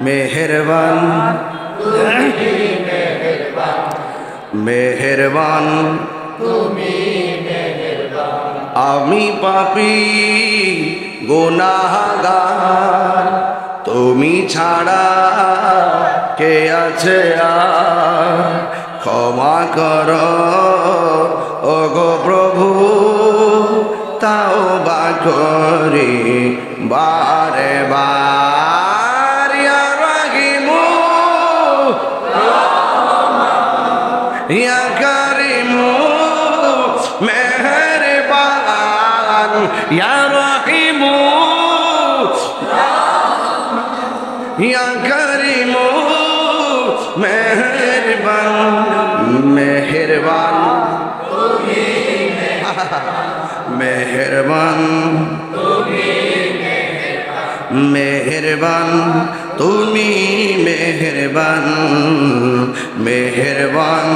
মেহেরবান মেহেরবান আমি পাপী গুনাহগার, তুমি ছাড়া কে আছে আর, ক্ষমা করো ওগো প্রভু, তাওবা করি বারে বার। ইয়া রাহিমু ইয়া কারিমু মেহেরবান, ইয়া রাহিমু ইয়া কারিমু মেহেরবান। মেহেরবান মেহেরবান মেহেরবান, তুমি মেহেরবান মেহেরবান।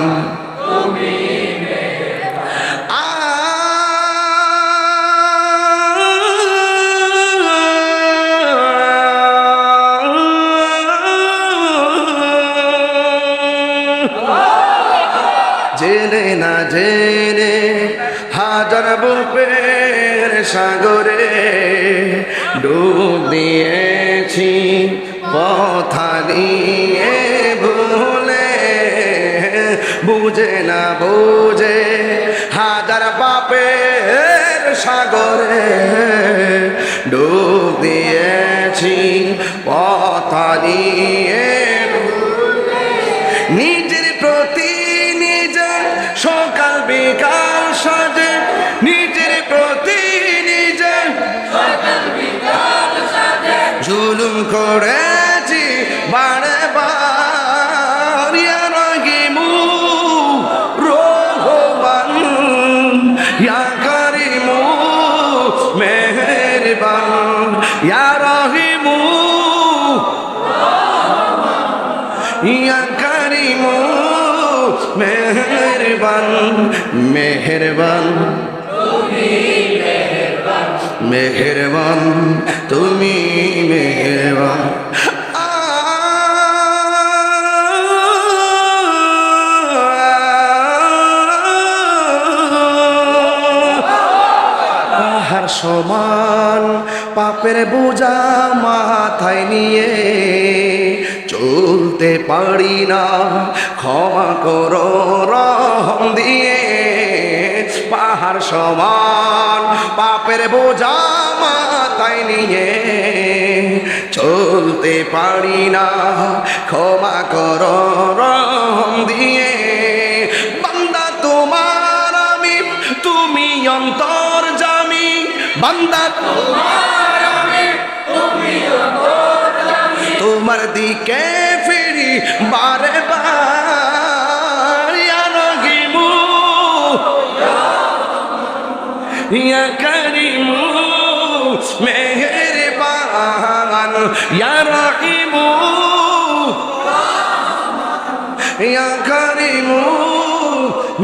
জেনে না জেনে হাজার বুকের সাগরে ডুব দিয়েছি পথ হারিয়ে ভুলে, বুঝে না বুঝে হাজার পাপের সাগরে ডুব দিয়েছি পথ হারিয়ে, নিজের প্রতি নিজের সকাল বিকাল সাজে, নিজের প্রতি নিজের জুলুম করেছি বারে বার। ইয়া রাহিমু রহমান, ইয়া কারিমু মেহেরবান, ইয়া রাহিমু ইয়া কারিমু মেহেরবান। মেহেরবান মেহেরবান, তুমি মেহেরবান। পাহাড় সমান পাপের বোঝা মাথায় নিয়ে চলতে পারি না, ক্ষমা করো রহম দিয়ে। পাহাড় সমান পাপের বোঝা মাথায় নিয়ে চলতে পারি না, ক্ষমা করো রহম দিয়ে। বান্দা তোমার আমি, তুমি অন্তর্যামী, বান্দা তোমার আমি, তুমি অন্তর্যামী, তোমার দিকে ফিরি বারে বার। ইয়া রাহিমু ইয়া কারিমু মেহেরবান, ইয়া রাহিমু ইয়া কারিমু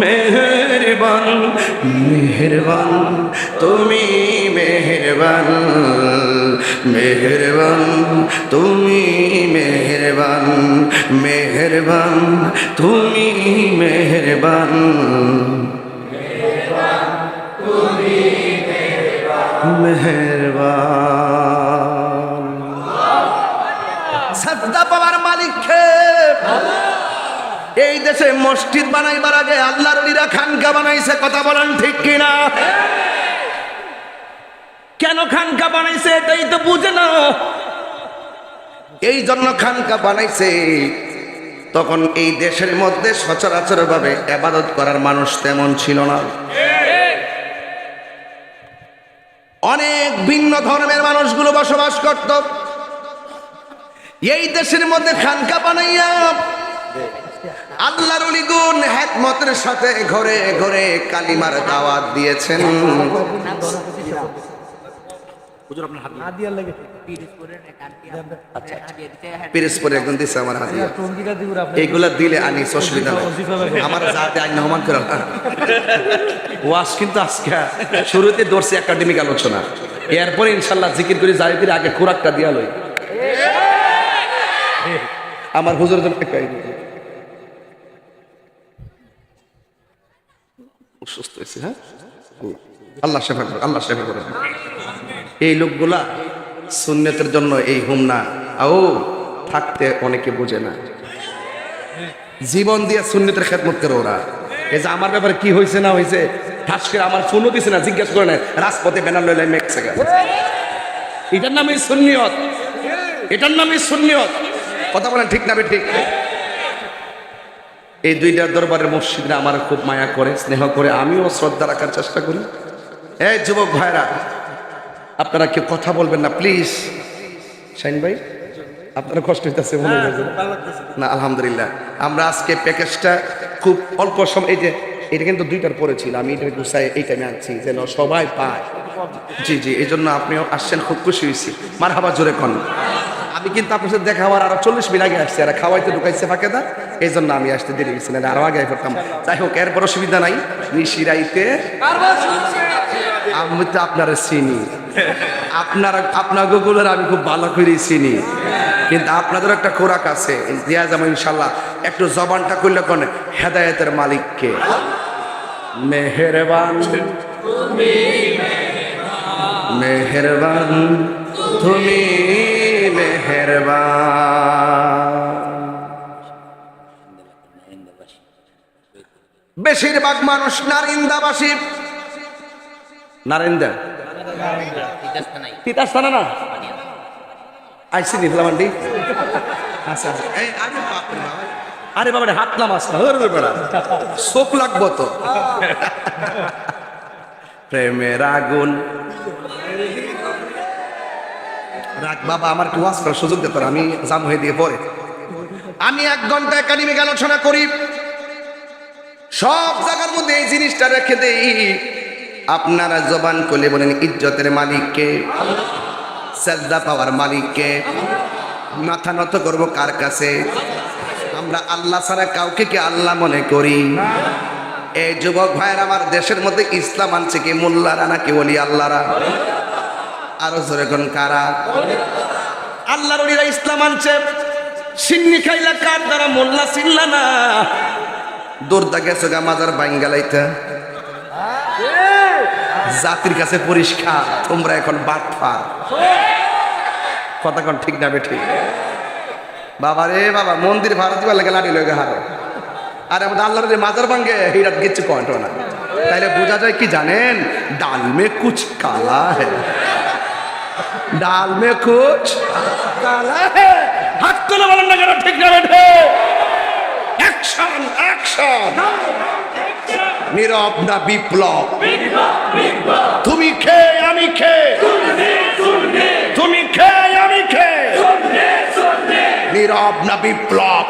মেহেরবান। মেহেরবান, তুমি মেহেরবান মেহেরবান, তুমি মেহেরবান মেহেরবান, তুমি মেহেরবান মেহেরবান। সাজদা পাওয়ার মালিক কে? এই দেশে মসজিদ বানাইবার আগে আল্লাহর ওলিরা খানকা বানাইছে, কথা বলেন ঠিক কিনা? কেন খানকা বানাইছে এটাই তো বুঝে না। এই জন্য খানকা বানাইছে, তখন এই দেশের মধ্যে সচরাচর ভাবে ইবাদত করার মানুষ তেমন ছিল না। অনেক ভিন্ন ধর্মের মানুষগুলো বসবাস করত। এই দেশের মধ্যে খানকা বানাইয়া আল্লাহর ওলিগণ হিকমতের সাথে ঘরে ঘরে কালিমার দাওয়াত দিয়েছেন। হুজুর আপনার হাত দিয়া লাগে পিরিজপুরে একজন দিছে আমার হাত দিয়া, এইগুলা দিলে আনি অসুবিধা নাই, আমার যাতে আইন নহমান করে ওয়াজ। কিন্তু আজকে শুরুতে ধরছি একাডেমিক আলোচনা, এরপরে ইনশাল্লাহ জিকির করে যাই করে আগে খোরাকটা দিয়া লই। আমার হুজুরের জন্য সুস্থ হয়েছে। হ্যাঁ, আল্লাহ শেফা করে, আল্লাহ শেফা করে। এই লোকগুলা সুন্নতের জন্য এই হুমনা ও থাকতে অনেকে বোঝে না, জীবন দিয়ে সুন্নতের খেদমত করে ওরা। এই যে আমার ব্যাপারে কি হয়েছে না হয়েছে ঠাস করে আমার ফোনও দিছে না, জিজ্ঞেস করে না, রাজপথে ব্যানার লইলে মেঘছে গেছে। এটার নামই সুন্নিয়ত, এটার নামই সুন্নিয়ত। কথা বলেন ঠিক না ঠিক? এই দুইটা দরবারের মসজিদরা আমার খুব মায়া করে, স্নেহ করে, আমিও শ্রদ্ধা রাখার চেষ্টা করি। এই যুবক ভাইরা, আপনারা কেউ কথা বলবেন না প্লিজ। শাইন ভাই, আপনারা কষ্ট হইতেছে মনে হয় না? আলহামদুলিল্লাহ, আমরা আজকে প্যাকেজটা খুব অল্প সময়, এই যে এটা কিন্তু 2টার পরে ছিল, আমি এটা গুছাই এই টাইমে আনছি যেন সবাই পায়। জি জি, এই জন্য আপনিও আসছেন, খুব খুশি হয়েছি। মারহাবা, জোরে কন। আমি কিন্তু আপনার সাথে দেখা হওয়ার আরো 40 মিনিট আগে আসছি, আর খাওয়াইতে ঢুকাইছে ফাঁকেদা, এই জন্য আমি আসতে দেরি হয়েছি, না আরো আগে করতাম। যাই হোক, এরপর অসুবিধা নাই। নিশিরাইতে আমি তো আপনারা চিনি, আপনার গুলোর আমি খুব ভালো করে চিনি, কিন্তু আপনাদের একটা খোরাক আছে দিয়া যাবো ইনশাল্লাহ। একটু জবানটা করলে কোন হেদায়েতের মালিককে মেহেরবান, মেহেরবান তুমি মেহেরবান। বেশিরভাগ মানুষ নারিন্দাবাসী, নারিন্দা তিতাসথানা না আইসি নিলামান্ডি। আচ্ছা, আরে বাবা হাত নামাস না, চোখ লাগবো তো। প্রেমের আগুন রাখ বাবা, আমার কি ওয়াজ করার সুযোগ দিত, আমি জাম হয়ে দিয়ে পরে। আমি 1 ঘন্টা একাডেমিক আলোচনা করি, সব জায়গার মধ্যে এই জিনিসটা রেখে দেই। আপনারা জবান করলে বলেন ইজ্জতের মালিককে, সাজদা পাওয়ার মালিককে। মাথা নত করব কার কাছে? আমরা আল্লাহ ছাড়া কাউকে কি আল্লাহ মনে করি? এই যুবক ভাইয়ের, আমার দেশের মধ্যে ইসলাম আনছে কি মোল্লারা নাকি ওলি আল্লাহরা? আরো জোরে কোন কারা? আল্লাহর ওলিরা ইসলাম আনছে। সিন্নি খাইলা কার দ্বারা? মোল্লা চিল্লা না, দৌড়দা গেছো গা মাজার বাইঙ্গালাইতা। জাতির কাছে পরিষ্কার, তোমরা এখন বাটফার। কথা কোন ঠিক না বেঠিক? বাবা রে বাবা, মন্দির ভাড়া দিবার লাগে লাঠি লগে হারো, আর আমাদের আল্লাহর যে মাজার ভাঙ্গে হিরাত গেছে পয়েন্ট না। তাইলে বোঝা যায় কি জানেন? ডাল মে কুছ কালা হ্যায়, ডাল মে কুছ কালা হ্যায়। হাত তুলে বলেন না কেন ঠিক না বেঠে? Action, action. নীরব না বিপ্লব? তুমি খে আমি খে, তুমি খে আমি খে, নীরব না বিপ্লব?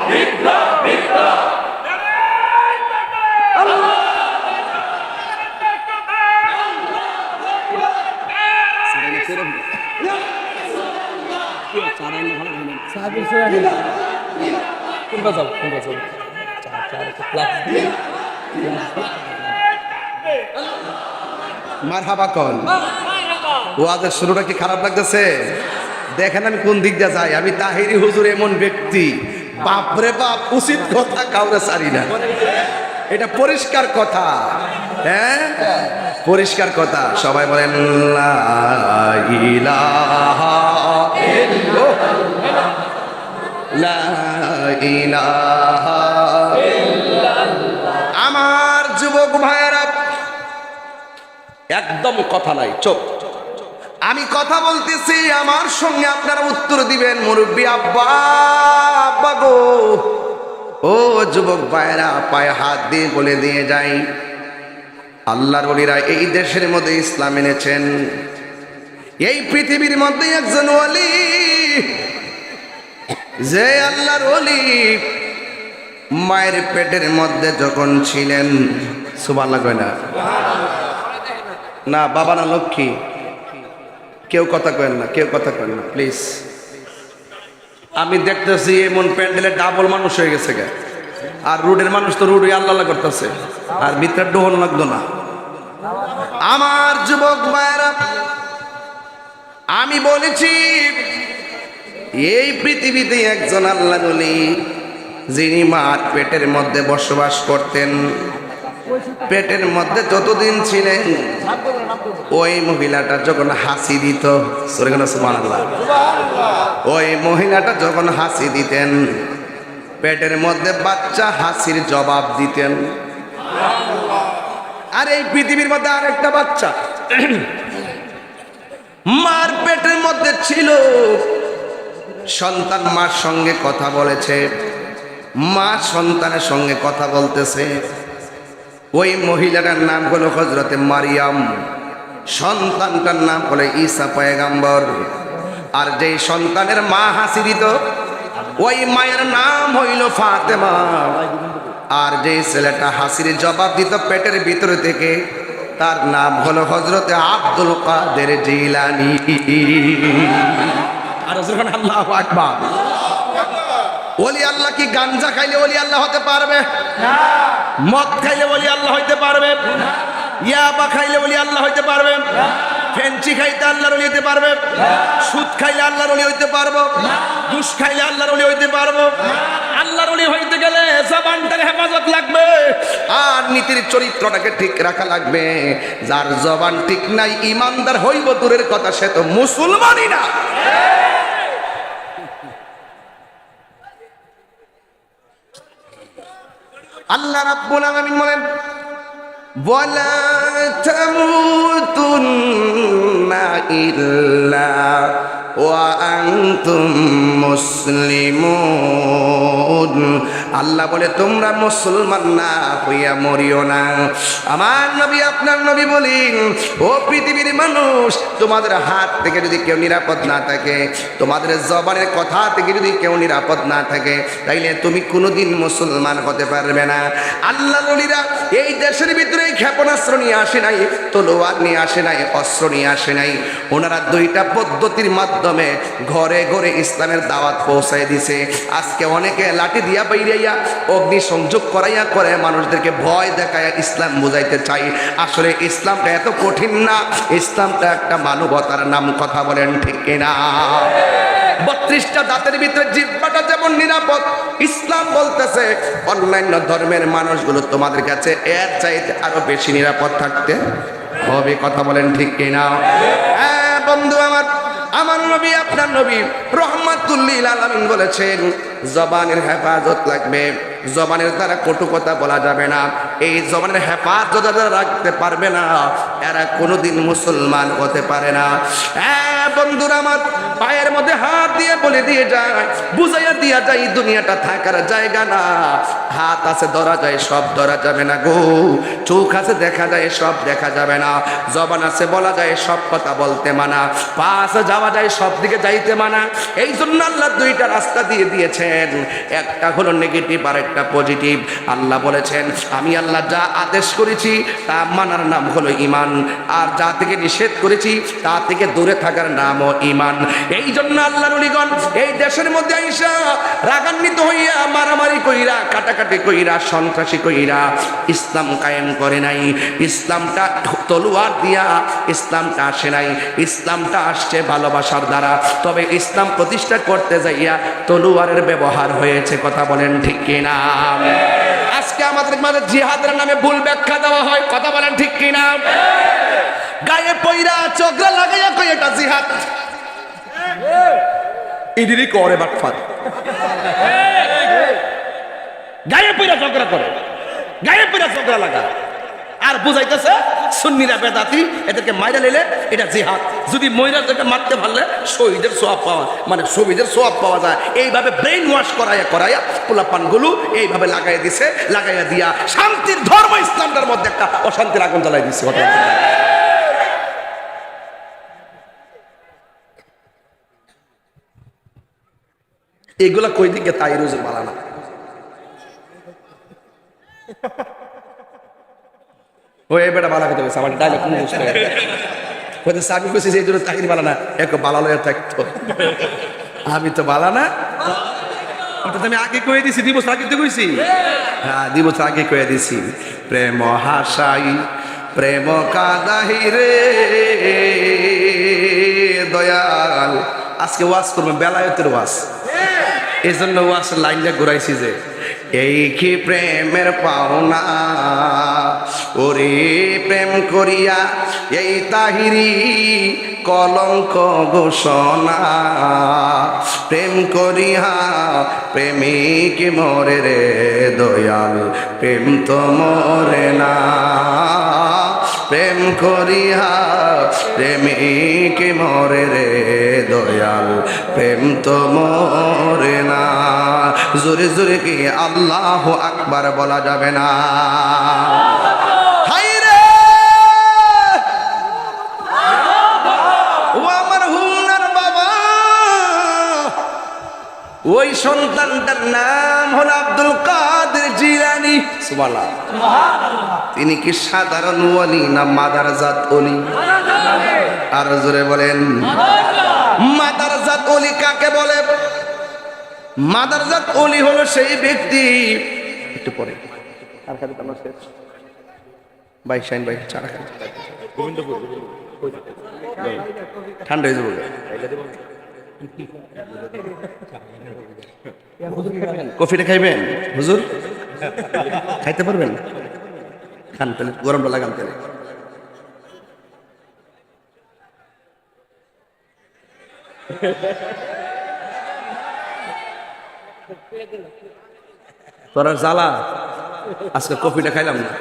মারহাবা কোন? ওয়াজের শুরুটা কি খারাপ লাগতেছে? দেখেন আমি কোন দিক দিয়ে যাই। আমি তাহিরি হুজুর এমন ব্যক্তি, বাপরে বাপ, উচিত কথা কাউরে ছাড়ি না। এটা পরিষ্কার কথা, হ্যাঁ পরিষ্কার কথা। সবাই বলেন লা ইলাহা ইল্লাল্লাহ, লা ইলাহা ইল্লাল্লাহ। আমার যুবক ভাইয়েরা, একদম কথা নাই, চুপ। আমি কথা বলতেছি, আমার সঙ্গে আপনারা উত্তর দিবেন। মুরব্বী আব্বা, আব্বা গো। ও যুবক ভাইরা, পায়ে হাত দিয়ে বলে দিয়ে যাই, আল্লাহর ওলিরা এই দেশের মধ্যে ইসলাম এনেছেন। এই পৃথিবীর মধ্যে একজন ওলি, যে আল্লাহর ওলি মায়ের পেটের মধ্যে যখন ছিলেন, সুবহানাল্লাহ কয় না? না বাবা না লক্ষ্মী, কেউ কথা কেন না, কেউ কথা কেন না প্লিজ। আমি দেখতেছি এমন প্যান্ডেলে ডাবল মানুষ হয়ে গেছে গে, আর রোডের মানুষ তো রোড আল্লাহ করতেছে, আর ভিতরে ডোহন লাগতো না। আমার যুবক ভাইরা, আমি বলেছি এই পৃথিবীতে একজন আল্লাহর ওলি, যিনি মার পেটের মধ্যে বসবাস করতেন। পেটের মধ্যে যতদিন ছিলেন, ওই মহিলাটা যখন হাসি দিত, সুবহানাল্লাহ, ওই মহিলাটা যখন হাসি দিতেন, পেটের মধ্যে বাচ্চা হাসির জবাব দিতেন। আর এই পৃথিবীর মধ্যে আরেকটা বাচ্চা মার পেটের মধ্যে ছিল, সন্তান মার সঙ্গে কথা বলেছে, মা সন্তানের সঙ্গে কথা বলতেছে। ওই মহিলাটার নাম হলো হযরতে মারিয়াম, সন্তানটার নাম হলো ঈসা পয়গম্বর। আর যেই সন্তানের মা হাসি দিত, ওই মায়ের নাম হইল ফাতেমা। আর যেই ছেলেটা হাসির জবাব দিত পেটের ভিতর থেকে, তার নাম হলো হযরতে আব্দুল কাদের জিলানী। আর আল্লাহু আকবার। ওলি আল্লাহ কি গাঞ্জা খাইলে ওলি আল্লাহ হতে পারবে? না। মদ খাইলে ওলি আল্লাহ হইতে পারবে? না। ইয়াবা খাইলে ওলি আল্লাহ হইতে পারবে? না। ফেঞ্চি খাইতে আল্লাহর ওলি হইতে পারবে? না। সুদ খাইলে আল্লাহর ওলি হইতে পারবো? না। ঘুষ খাইলে আল্লাহর ওলি হইতে পারবো? না। আল্লাহর ওলি হইতে গেলে জবানটার হেফাজত লাগবে, আর নীতির চরিত্রটাকে ঠিক রাখা লাগবে। যার জবান ঠিক নাই, ইমানদার হইব দূরের কথা, সে তো মুসলমানই না। আল্লাহ রাব্বুল আলামিন বলেন, ওয়ালা তামুতুন্না ইল্লা ওয়া আনতুম মুসলিমুন। আল্লাহ বলে তোমরা মুসলমান না হইয়া মরিও না। আমার নবী আপনার নবী বলেন, ও পৃথিবীর মানুষ, তোমাদের হাত থেকে যদি কেউ নিরাপদ না থাকে, তোমাদের জবানের কথা থেকে যদি কেউ নিরাপদ না থাকে, তাইলে তুমি কোনোদিন মুসলমান হতে পারবে না। আল্লাহ নবীরা এই দেশের ভিতরে ক্ষেপণাস্ত্র নিয়ে আসে নাই, তলোয়ার নিয়ে আসে নাই, অস্ত্র নিয়ে আসে নাই। ওনারা দুইটা পদ্ধতির মাধ্যমে ঘরে ঘরে ইসলামের দাওয়াত পৌঁছায় দিছে। আজকে অনেকে লাঠি দিয়া বাইরাইয়া, অগ্নি সংযোগ করাইয়া করে মানুষদেরকে ভয় দেখায় ইসলাম বুঝাইতে চাই। আসলে ইসলামটা এত কঠিন না, ইসলামটা একটা মানবতার নাম। কথা বলেন ঠিক কিনা? 32টা দাঁতের ভিতরে জিহ্বাটা যেমন নিরাপদ, ইসলাম বলতেছে অন্যান্য ধর্মের মানুষগুলো তোমাদের কাছে এর চাইতে আরো বেশি নিরাপদ থাকতে হবে। কথা বলেন ঠিক কিনা? হ্যাঁ বন্ধু আমার, আমার নবী আপনার নবী রহমাতুল লিল আলামিন বলেছেন, জবানের হেফাজত লাগবে, জবানের দ্বারা কটু কথা বলা যাবে না। এই জবানের হেফাজত যারা রাখতে পারবে না, এরা কোনোদিন মুসলমান হতে পারে না। হ্যাঁ বন্ধুরা আমার, পায়ের মধ্যে হাত দিয়ে বলে দিয়ে যায়, বুঝাইয়া দিয়া যায়, দুনিয়াটা থাকার জায়গা না। হাত আছে ধরা যায়, সব ধরা যাবে না গো। চোখ আছে দেখা যায়, সব দেখা যাবে না। জবান আছে বলা যায়, সব কথা বলতে মানা। পা আছে যাওয়া যায়, সব দিকে যাইতে মানা। এই জন্য আল্লাহ দুইটা রাস্তা দিয়ে দিয়েছেন, একটা হলো নেগেটিভ আর একটা পজিটিভ। আল্লাহ বলেছেন, আমি আল্লাহ যা আদেশ করেছি তা মানার নাম হলো ঈমান, আর যা থেকে নিষেধ করেছি তা থেকে দূরে থাকার নামও ঈমান। এই জন্য আল্লাহর ওলিগণ এই দেশের মধ্যে আইসা রাগান্বিত হইয়া মারামারি কইরা, কাটাকাটি কইরা, সন্ত্রাসী কইরা ইসলাম কায়েম করে নাই। ইসলামটা তলোয়ার দিয়া ইসলামটা আসে নাই, ইসলামটা আসছে ভালোবাসার দ্বারা। তবে ইসলাম প্রতিষ্ঠা করতে যাইয়া তলোয়ারের ব্যবহার হয়েছে। কথা বলেন ঠিক কিনা? আজকে আমাদের মাঝে জিহাদের নামে ভুল ব্যাখ্যা দেওয়া হয়। কথা বলেন ঠিক কিনা? গায়ে পয়রা চোখরা লাগাইয়া কই এটা জিহাদ, ইডিরি করে বাটফার। গায়ে পয়রা ঝগড়া করে, গায়ে পয়রা ঝগড়া লাগা, আর বুঝাইতেছে সুন্নিরা বেদাতি, এদেরকে মাইরা নিলে এটা জিহাদ। যদি মহিলাদেরকে মারতে পারলে শহীদের সোয়াব পাওয়া, মানে শহীদের সোয়াব পাওয়া যায়। এইভাবে ব্রেইন ওয়াশ করাইয়া করাইয়া পোলাপানগুলো এইভাবে লাগাইয়া দিছে, লাগাইয়া দিয়া শান্তির ধর্ম ইসলামটার মধ্যে একটা অশান্তির আগুন জ্বালাই দিচ্ছে। এগুলা কই দিকে তাই রোজে বালানা। ও এ বেটা বালা খেতে গেছে, আমার ডায়লগ কোন বুঝতে গেছে। আমি বলছি যে এই জন্য তাহির বালা না, এক বালা লয়া থাকতো। আমি তো বালা না, আমি আগে কয়ে দিছি, 2 বছর আগে তো কইছি। হ্যাঁ 2 বছর আগে কয়ে দিছি। প্রেম হাসাই প্রেম কাদাহি রে দয়াল, আজকে ওয়াজ করবো বেলায়েতের ওয়াজ, এই জন্য ওয়াজ লাইনটা ঘুরাইছি যে এই কি প্রেমের পাওনা, ওরে প্রেম করিয়া এই তাহিরি কলঙ্ক ঘোষণা, প্রেম করিয়া প্রেমিক মরে রে দয়াল, প্রেম তো মরে না, প্রেম করিয়া প্রেমিক মরে রে দয়াল, প্রেম তো মরে না। জোরে জোরে কি আল্লাহু আকবার বলা যাবে না? হাই রে ও আমার হুনার বাবা, ওই সন্তানটার নাম হলো আব্দুল কাদের জিলানী। সুবহানাল্লাহ। তিনি কি সাধারণ ওলি না মাদারজাত ওলি? আর জোরে বলেন মাদারজাত ওলি কাকে বলে? মাদারজাত ওলি হলো সেই ব্যক্তি, একটু পরে ভাই শাইন ভাই চারা খান, ঠান্ডা হয়ে যাবে, কফিটা খাইবেন হুজুর? খাইতে পারবেন? খান তাহলে, গরমটা লাগান তাহলে। তোরা জ্বালা, আজকে কফিটা খাইলাম না।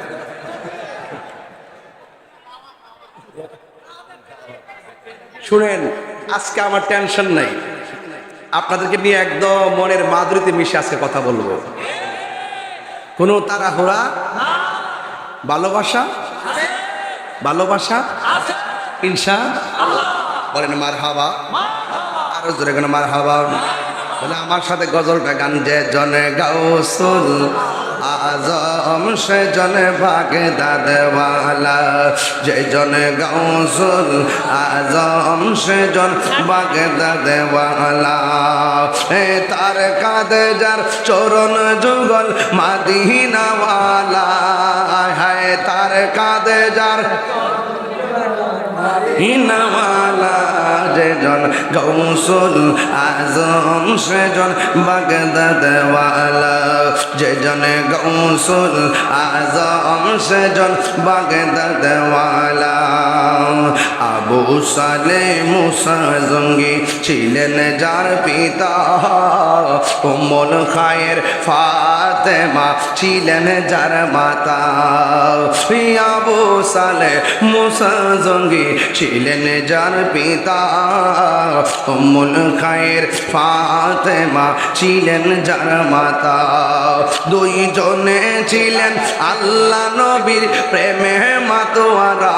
শুনেন, আজকে আমার টেনশন নাই, আপনাদেরকে নিয়ে একদম মনের মাধুরীতে মিশে আজকে কথা বলবো। কোনো তাড়াহুড়া, ভালোবাসা, ভালোবাসা ইনশা বলেন মারহাবা, আরো জোরে কেন মারহাবা বলে আমার সাথে গজলটা গান। যে জনে গাউসুল আজম সে জনে বাগদাদ ওয়ালা, যে জনে গাউসুল আজম সে জন বাগদাদ ওয়ালা, তার কাঁধে যার চরণ যুগল মাদিনা ওয়ালা, হায় তার কাঁধে যার হিনাওয়ালা, যে জন গৌসুল আজম সে জন বাগদাদ ওয়ালা, যে জন গৌসুল আজম সে জন বাগদাদ ওয়ালা। আবু সালে মুসা জঙ্গি ছিলেন যার পিতা, উম্মুল খায়ের ফাতেমা ছিলেন যার মাতা। আবু সালে মুসা জঙ্গি ছিলেন যার পিতা, উম্মুল খায়ের ফাতেমা ছিলেন যার মাতা। দুইজনে ছিলেন আল্লাহ নবীর প্রেমে মাতোয়ারা,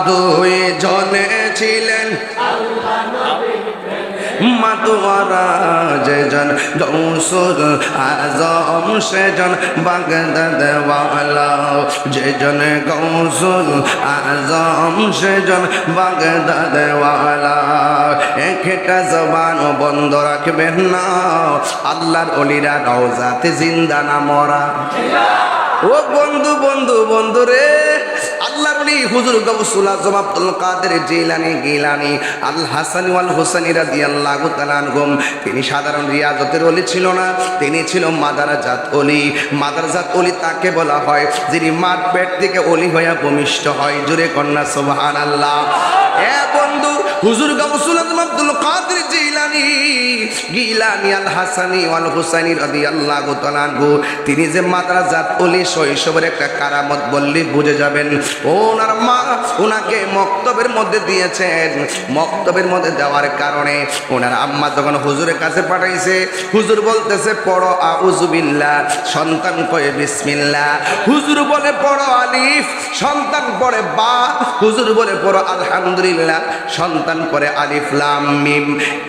দুইজনে ছিলেন মাতোয়ারা, যে জন গৌসুল আজম সে জন বাগদাদ ওয়ালা, যে জন গৌসুল আজম সে জন বাগদাদ ওয়ালা। একটা জবান বন্ধ রাখবেন না, আল্লাহর ওলিরা রওজাতে জিন্দা না মরা। ও বন্ধু বন্ধু বন্ধু রে, আল্লাহর ওলি হুজুর গাউসুল আজম আব্দুল কাদের জিলানী গিলানী আল হাসানী ওয়াল হুসাইনী রাদিয়াল্লাহু তাআলা আনহুম, তিনি সাধারণ রিয়াজতের ওলি ছিল না, তিনি ছিল মাদারজাত ওলি। মাদারজাত ওলি তাকে বলা হয় যিনি মাঠ পেট থেকে ওলি হয়ে ভূমিষ্ঠ হয়। জোরে কন্যা সুবহানাল্লাহ। এ বন্ধু, হুজুর গাউসুল আজম আব্দুল কাদের জিলানী গিলানী আল হাসানী ওয়াল হুসাইনী রাদিয়াল্লাহু তাআলা আনহু, তিনি যে মাদারজাত ওলি, শৈশবের একটা কারামত বললে বুঝে যাবেন। ওনার মা ওনাকে মক্তবের মধ্যে দিয়েছেন, মক্তবের মধ্যে দেওয়ার কারণে ওনার আম্মা যখন হুজুরের কাছে পাঠাইছে, হুজুর বলতেছে পড়ো আউযু বিল্লাহ, সন্তান কয়ে বিসমিল্লাহ, হুজুর বলে পড়ো আলিফ, সন্তান পড়ে বা, হুজুর বলে পড়ো আলহামদুলিল্লাহ, সন্তান পড়ে আলিফ লাম মিম।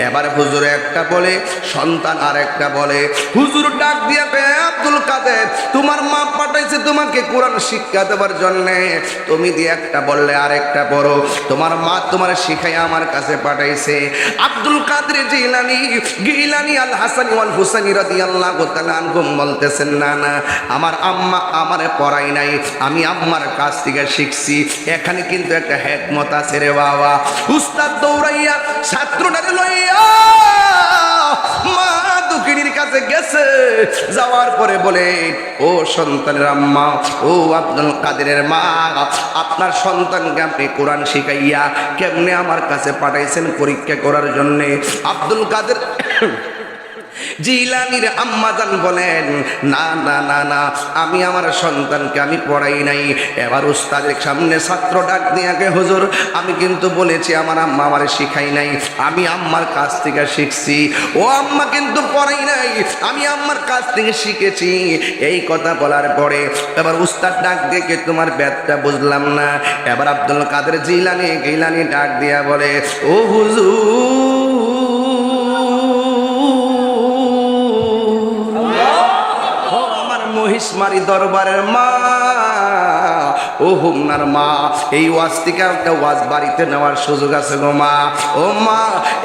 এবার হুজুর একটা বলে, সন্তান আর একটা বলে। হুজুর ডাক দিয়ে কয় আব্দুল কাদের, তোমার মা পাঠাইছে তোমাকে কোরআন শিক্ষা দেওয়ার জন্য, তুমি দিয়ে একটা বললে আর একটা পড়ো, তোমার মা তোমার শিখাই আমার কাছে পাঠাইছে। আব্দুল কাদের জিলানী গিলানী আল হাসানী ওয়াল হুসাইনী রাদিয়াল্লাহু তাআলা আনহুম বলতেছেন, না না, আমার আম্মা আমারে পড়াই নাই, আমি আম্মার কাছ থেকে শিখছি। এখানে কিন্তু একটা হিকমত আছে রে বাবা। উস্তাদ উস্তাদ দৌড়াইয়া ছাত্রটারে লইয়া মা দুঃখিনীর কাছে গেছে। যাওয়ার পরে বলে, ও সন্তানের আম্মা, ও আব্দুল কাদেরের মা, আপনার সন্তানকে আপনি কোরআন শিখাইয়া কেমনে আমার কাছে পাঠাইছেন পরীক্ষা করার জন্যে? আব্দুল কাদের জিলানীর আম্মাজান বলেন, না না না না, আমি আমার সন্তানকে আমি পড়াই নাই। এবার উস্তাদের সামনে ছাত্র ডাক দিয়ে, হুজুর আমি কিন্তু বলেছি আমার আম্মা আমারে শিখাই নাই, আমি আম্মার কাছ থেকে শিখছি। ও আম্মা কিন্তু পড়াই নাই, আমি আম্মার কাছ থেকে শিখেছি। এই কথা বলার পরে এবার উস্তাদ ডাক দিয়ে, তোমার ব্যাপারটা বুঝলাম না। এবার আব্দুল কাদের জিলানী ডাক দিয়া বলে, ও হুজুর, মহিষমারি দরবারের মা, ও হুমনার মা, এই ওয়াজ থেকে একটা ওয়াজ বাড়িতে নেওয়ার সুযোগ আছে গো মা। ও মা,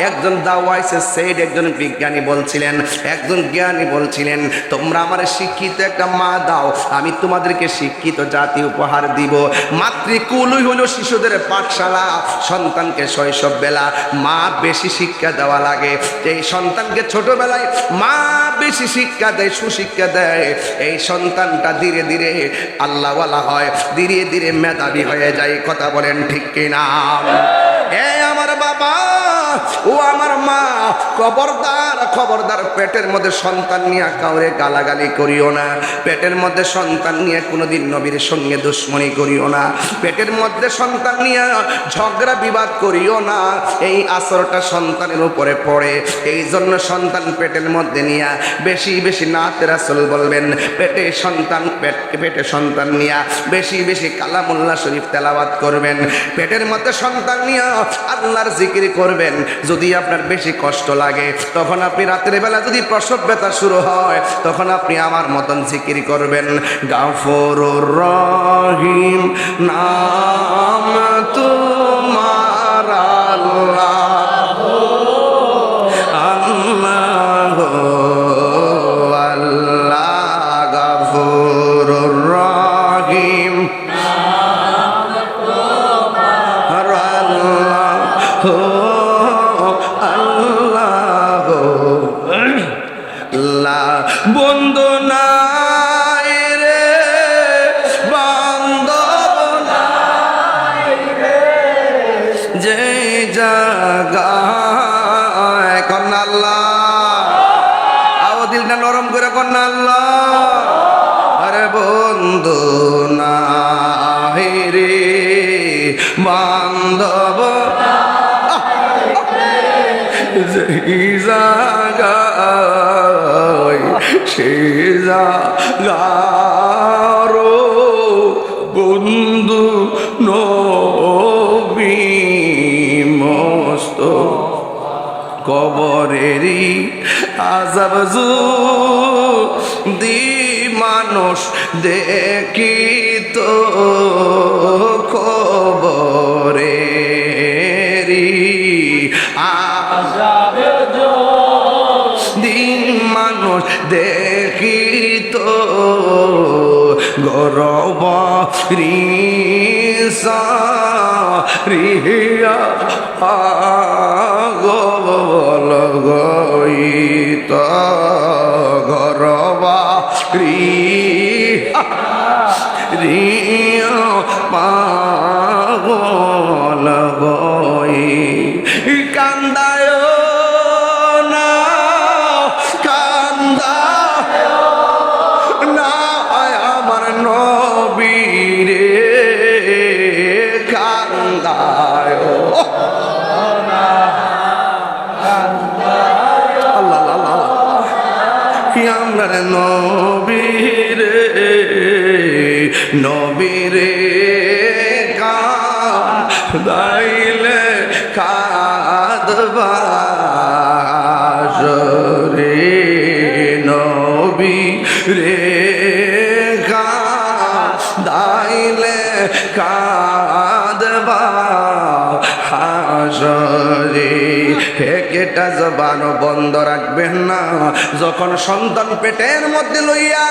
একজন দাওয়াইছে সেইড, একজন বিজ্ঞানী বলছিলেন, একজন জ্ঞানী বলছিলেন, তোমরা আমার শিক্ষিত একটা মা দাও, আমি তোমাদেরকে শিক্ষিত জাতি উপহার দিব। মাতৃকুলই হলো শিশুদের পাঠশালা। সন্তানকে শৈশব বেলা মা বেশি শিক্ষা দেওয়া লাগে। এই সন্তানকে ছোটবেলায় মা বেশি শিক্ষা দেয়, সুশিক্ষা দেয়, এই সন্তানটা ধীরে ধীরে আল্লাহওয়ালা হয়, ধীরে ধীরে মেধাবী হয়ে যায়। কথা বলেন ঠিক কিনা? আমার বাবা, ও আমার মা, খবরদার খবরদার, পেটের মধ্যে সন্তান নিয়ে কাউরে গালাগালি করিও না। পেটের মধ্যে সন্তান নিয়ে কোনোদিন নবীর সঙ্গে দুশ্মনী করিও না। পেটের মধ্যে সন্তান নিয়ে ঝগড়া বিবাদ করিও না। এই আসরটা সন্তানের উপরে পড়ে। এই জন্য সন্তান পেটের মধ্যে নিয়ে বেশি বেশি নাতে রাসূল বলবেন, পেটে সন্তান নিয়ে বেশি বেশি কালামুল্লাহ শরীফ তেলাওয়াত করবেন। পেটের মধ্যে সন্তান নিয়ে আল্লাহর জিকির করবেন। যদি আপনার বেশি কষ্ট লাগে, তখন আপনি রাতের বেলা যদি প্রসব ব্যথা শুরু হয়, তখন আপনি আমার মতন জিকির করবেন, গাফুরুর রহিম নাম তোমার আল্লাহ, আল্লাহ আল্লাহ, গাফুরুর রহিম বন্ধু নাই রে, বান্ধব নাই রে, যে জায়গায় কন্যা আল্লাহ, আও দিলটা নরম করে কন্যা আল্লাহ, আরে বন্ধু নাই রে, বান্ধব যেই জায়গায় সে জায়গারো বন্ধু নবী মস্ত কবরেরই আযাব যদি মানুষ দেখিত কবরেরই আযাব দিন মানুষ দেখিত গরব রিসা রিয়া গোবল গইত গরবা রিয়া পাগল গই কান্দায় নবীরে কাঁদাইলে কাঁদবা রে, নবীরে কাঁদাইলে কাঁদবা হাসরে। একটা জবান বন্ধ রাখবেন না। যখন সন্তান পেটের মধ্যে লইয়া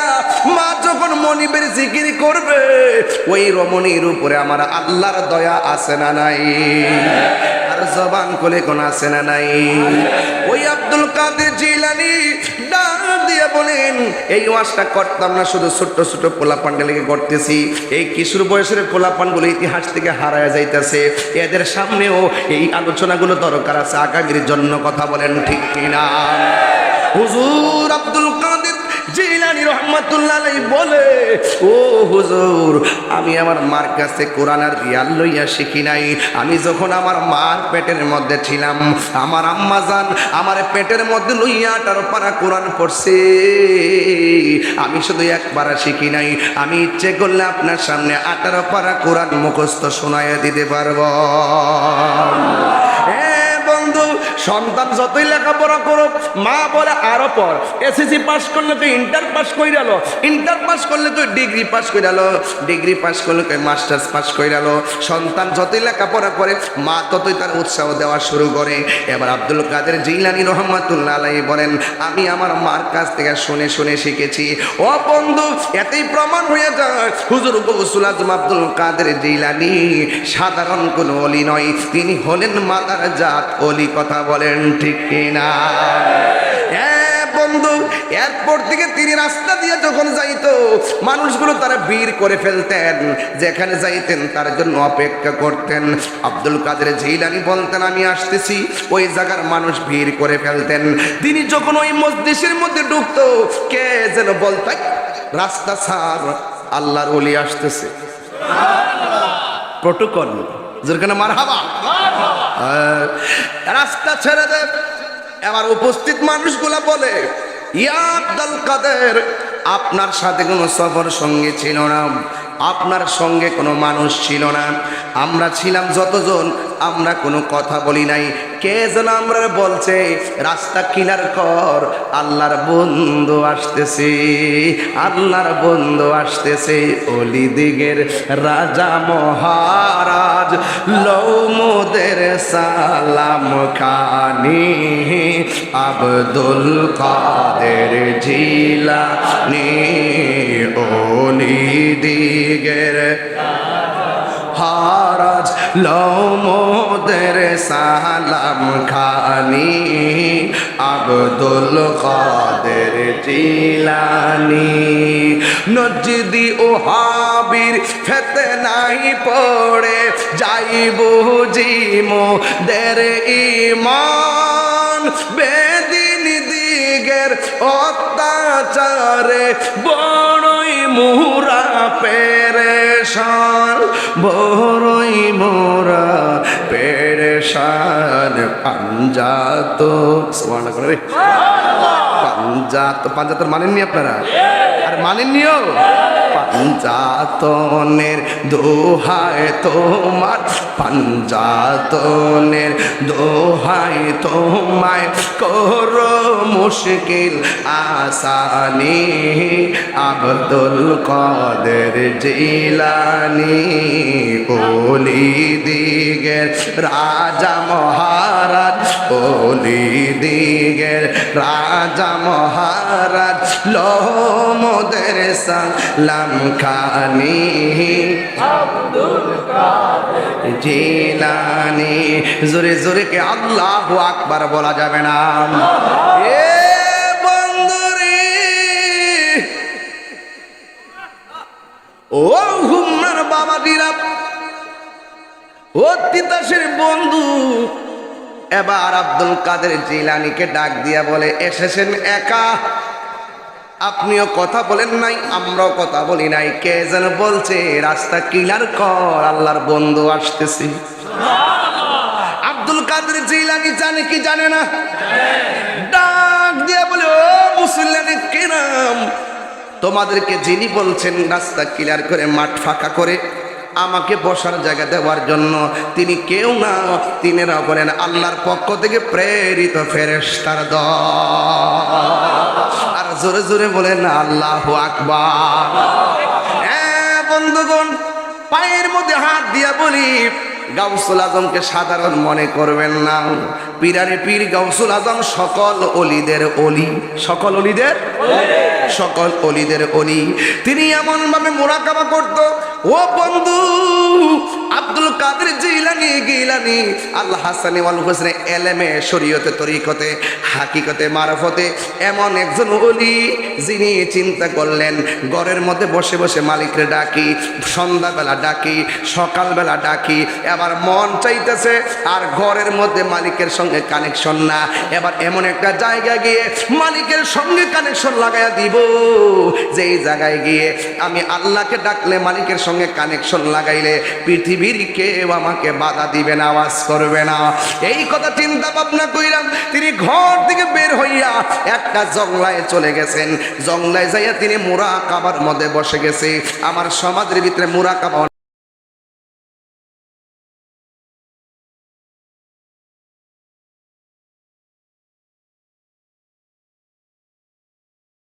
মা যখন মনিবের জিকির করবে, ওই রমণীর উপরে আমার আল্লাহর দয়া আছে না নাই? আর যার জবান কোলে কোন আছে না নাই? ওই আব্দুল কাদের জিলানী ডাক দিয়ে বলেন, এই ওয়াজটা করতাম না, শুধু ছোট্ট ছোট্ট পোলাপানকে লেগে করতেছি। এই কিশোর বয়সের পোলাপানগুলো ইতিহাস থেকে হারায় যাইতেছে, এদের সামনেও এই আলোচনাগুলো দরকার আছে আগামীর জন্য। কথা বলেন ঠিক কিনা? হুজুর আব্দুল কাদের জিলানী রহমাতুল্লাহ আলাইহি বলে, ও হুজুর, আমি আমার মার কাছে কোরআন আর রিয়াল লইয়া শিখি নাই। আমি যখন আমার মার পেটের মধ্যে ছিলাম, আমার আম্মা জান আমার পেটের মধ্যে লইয়া 18 পারা কোরআন পড়ছে। আমি শুধু একবার শিখি নাই, আমি ইচ্ছে করলে আপনার সামনে 18 পারা কোরআন মুখস্থ শোনাইয়া দিতে পারবো। বন্ধু, সন্তান যতই লেখাপড়া করো, মা বলে আরো পড়। এসএসসি পাস করলে তুই ইন্টার পাস করে গেল, ইন্টার পাস করলে তুই ডিগ্রি পাস করে গেল, ডিগ্রি পাস করলে তুই মাস্টার্স পাস করে গেল। সন্তান যতই লেখাপড়া করে, মা ততই তার উৎসাহ দেওয়া শুরু করে। এবার আব্দুল কাদের জিলানী রহমাতুল্লাহ আলাইহি বলেন, আমি আমার মার কাছ থেকে শুনে শুনে শিখেছি। ও বন্ধু, এতেই প্রমাণ হয়ে যায় হুজুর গৌসুল আজম আব্দুল কাদের জিলানী সাধারণ কোনো ওলি নয়, তিনি হলেন মাদার জাত ওলি। কথা বলেন ঠিক কিনা? বন্ধু, এরপর থেকে তিনি রাস্তা দিয়ে যখন যাইতো, মানুষগুলো তারা ভিড় করে ফেলতেন, যেখানে যাইতেন তার জন্য অপেক্ষা করতেন। আব্দুল কাদের জিলানী বলতেন, আমি আসতেছি, ওই জায়গার মানুষ ভিড় করে ফেলতেন। তিনি যখন ওই মসজিদের মধ্যে ঢুকতো, কে যেন বলতো, রাস্তা ছাড়, আল্লাহর ওলি আসতেছে। প্রটোকল যেখানে মারহাবা, রাস্তা ছেড়ে দে। এবার উপস্থিত মানুষগুলা বলে, ইয়া আব্দুল কাদের, আপনার সাথে কোনো সফর সঙ্গী ছিল না, আপনার সঙ্গে কোনো মানুষ ছিল না, আমরা ছিলাম যতজন, আমরা কোনো কথা বলি নাই। কে যেন আমরা বলছে, রাস্তা ক্লিয়ার কর, আল্লাহর বন্ধু আসতেছে, আল্লাহর বন্ধু আসতেছে। অলি দিগের রাজা মহারাজ লৌমদের সালাম খানি, আব্দুল কাদের জিলানী অলি দিগের হারাজ লৌমদের সালাম খানি, আব্দুল কাদের জিলানী। নজদি ও হাবির ফিতনায় পড়ে যাইব জিমো দের ঈমান, বেদিন দিগের অত্যাচারে বড়ই মোরা পেরেশান, বড়ই মোরা পেরেশান। পাঞ্জাত পাঞ্জাত, পাঞ্জাতর মানেননি আপনারা? আর মানেননিও? পাঞ্জাতনের দোহায় তোমার, পাঞ্জাতনের দোহায় তোমায় করো মুশকিল আসানি, আব্দুল কাদের জিলানী ওলি দিগের রাজা মহারাজ, ওলি দিগের রাজা মহারাজ লৌমদের সালাম খানি, আব্দুল কাদের জিলানী। জোরে জোরে কে আল্লাহু আকবার বলা যাবে না? এ বন্ধুরে, ও হুম্মার বাবা দিরা, ও তিতাসের বন্ধু, এবার আব্দুল কাদের জিলানীকে ডাক দিয়া বলে, এসেছেন একা, আপনিও কথা বলেন নাই, আমরাও কথা বলি নাই। কে যেন বলছে, রাস্তা ক্লিয়ার কর, আল্লাহর বন্ধু আসতেছি। আব্দুল কাদের জিলানী জানে কি জানে না? ডাক দিয়ে বলে, ও মুসল্লিয়ানে কিরাম, তোমাদেরকে যিনি বলছেন রাস্তা ক্লিয়ার করে, মাঠ ফাঁকা করে আমাকে বসার জায়গা দেওয়ার জন্য, তিনি কেউ না, তিনিরা বলেন আল্লাহর পক্ষ থেকে প্রেরিত ফেরেশতার দল। আর জোরে জোরে বলেন আল্লাহু আকবার। হ্যাঁ বন্ধুগণ, পায়ের মধ্যে হাত দিয়া বলি, গাউসুল আজমকে সাধারণ মনে করবেন না। পীরারে পীর গাউসুল আজম সকল অলিদের অলি, সকল অলিদের, সকল অলিদের অলি। তিনি এমন ভাবে মুরাকাবা করত, ও বন্ধু, আব্দুল কাদের জিলানী গিলানী আল হাসানি ওয়াল হুসনি এলেমে শরীয়তে তরিকতে হাকিকতে মারফতে এমন একজন ওলি যিনি চিন্তা করলেন ঘরের মধ্যে বসে বসে মালিকরে ডাকি, সন্ধ্যাবেলা ডাকি, সকালবেলা ডাকি, এবার মন চাইতেছে আর ঘরের মধ্যে মালিকের সঙ্গে কানেকশন না, এবার এমন একটা জায়গায় গিয়ে মালিকের সঙ্গে কানেকশন লাগাইয়া দিব যেই জায়গায় গিয়ে আমি আল্লাহকে ডাকলে মালিকের সঙ্গে কানেকশন লাগাইলে পৃথিবীর কেউ আমাকে বাধা দিবে না, আওয়াজ করবে না। এই কথা চিন্তা ভাবনা কইরাম তিনি ঘর থেকে বের হইয়া একটা জংলায় চলে গেছেন। জংলায় যাইয়া তিনি মুরাকাবার মধ্যে বসে গেছে। আমার সমাজের ভিতরে মুরাকাবা